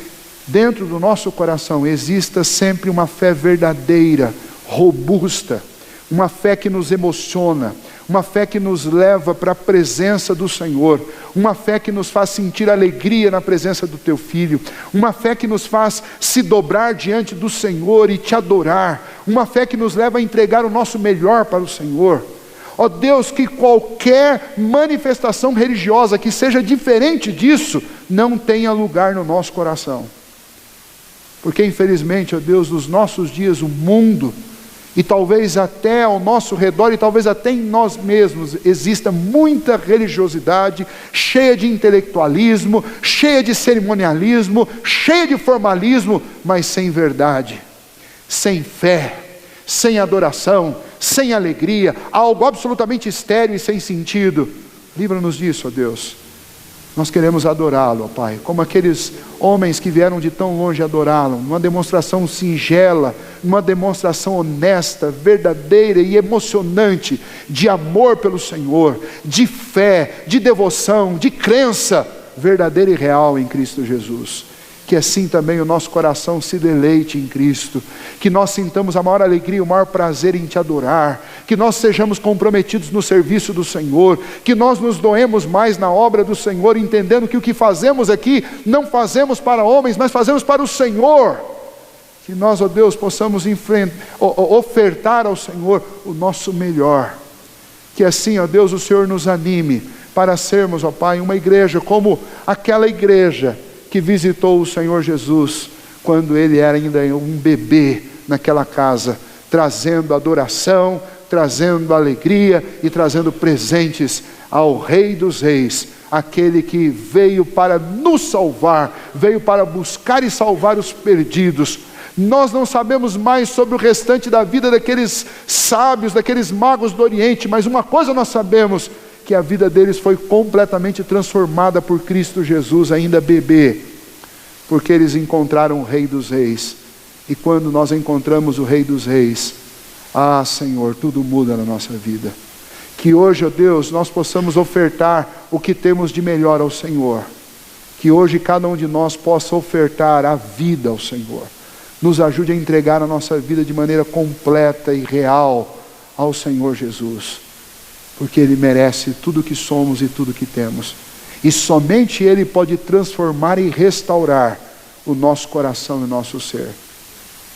dentro do nosso coração exista sempre uma fé verdadeira, robusta, uma fé que nos emociona, uma fé que nos leva para a presença do Senhor, uma fé que nos faz sentir alegria na presença do Teu Filho, uma fé que nos faz se dobrar diante do Senhor e te adorar, uma fé que nos leva a entregar o nosso melhor para o Senhor. Ó Deus, que qualquer manifestação religiosa que seja diferente disso, não tenha lugar no nosso coração. Porque infelizmente, ó Deus, nos nossos dias o mundo, e talvez até ao nosso redor, e talvez até em nós mesmos, exista muita religiosidade, cheia de intelectualismo, cheia de cerimonialismo, cheia de formalismo, mas sem verdade, sem fé, sem adoração, sem alegria, algo absolutamente estéril e sem sentido. Livra-nos disso, ó Deus. Nós queremos adorá-lo, ó Pai, como aqueles homens que vieram de tão longe adorá-lo, numa demonstração singela, numa demonstração honesta, verdadeira e emocionante, de amor pelo Senhor, de fé, de devoção, de crença verdadeira e real em Cristo Jesus. Que assim também o nosso coração se deleite em Cristo, que nós sintamos a maior alegria e o maior prazer em te adorar, que nós sejamos comprometidos no serviço do Senhor, que nós nos doemos mais na obra do Senhor, entendendo que o que fazemos aqui, não fazemos para homens, mas fazemos para o Senhor. Que nós, ó Deus, possamos ofertar ao Senhor o nosso melhor. Que assim, ó Deus, o Senhor nos anime para sermos, ó Pai, uma igreja como aquela igreja que visitou o Senhor Jesus quando ele era ainda um bebê naquela casa, trazendo adoração, trazendo alegria e trazendo presentes ao Rei dos Reis, aquele que veio para nos salvar, veio para buscar e salvar os perdidos. Nós não sabemos mais sobre o restante da vida daqueles sábios, daqueles magos do Oriente, mas uma coisa nós sabemos, que a vida deles foi completamente transformada por Cristo Jesus, ainda bebê, porque eles encontraram o Rei dos Reis. E quando nós encontramos o Rei dos Reis, Senhor, tudo muda na nossa vida. Que hoje, ó Deus, nós possamos ofertar o que temos de melhor ao Senhor. Que hoje cada um de nós possa ofertar a vida ao Senhor. Nos ajude a entregar a nossa vida de maneira completa e real ao Senhor Jesus. Porque Ele merece tudo que somos e tudo que temos. E somente Ele pode transformar e restaurar o nosso coração e o nosso ser.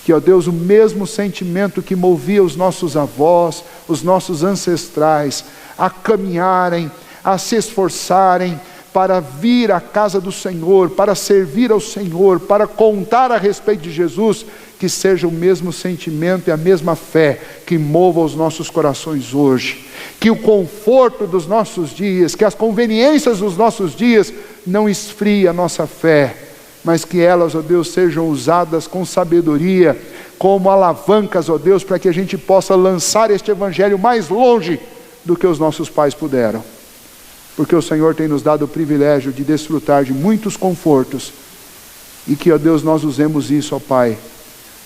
Que, ó Deus, o mesmo sentimento que movia os nossos avós, os nossos ancestrais, a caminharem, a se esforçarem para vir à casa do Senhor, para servir ao Senhor, para contar a respeito de Jesus, que seja o mesmo sentimento e a mesma fé que mova os nossos corações hoje. Que o conforto dos nossos dias, que as conveniências dos nossos dias não esfriem a nossa fé, mas que elas, ó Deus, sejam usadas com sabedoria, como alavancas, ó Deus, para que a gente possa lançar este Evangelho mais longe do que os nossos pais puderam. Porque o Senhor tem nos dado o privilégio de desfrutar de muitos confortos, e que, ó Deus, nós usemos isso, ó Pai,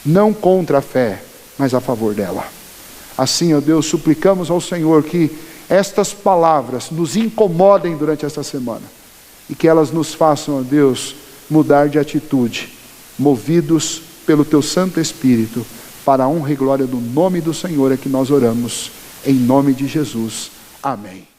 não contra a fé, mas a favor dela. Assim, ó Deus, suplicamos ao Senhor que estas palavras nos incomodem durante esta semana, e que elas nos façam, ó Deus, mudar de atitude, movidos pelo Teu Santo Espírito, para a honra e glória do nome do Senhor é que nós oramos, em nome de Jesus. Amém.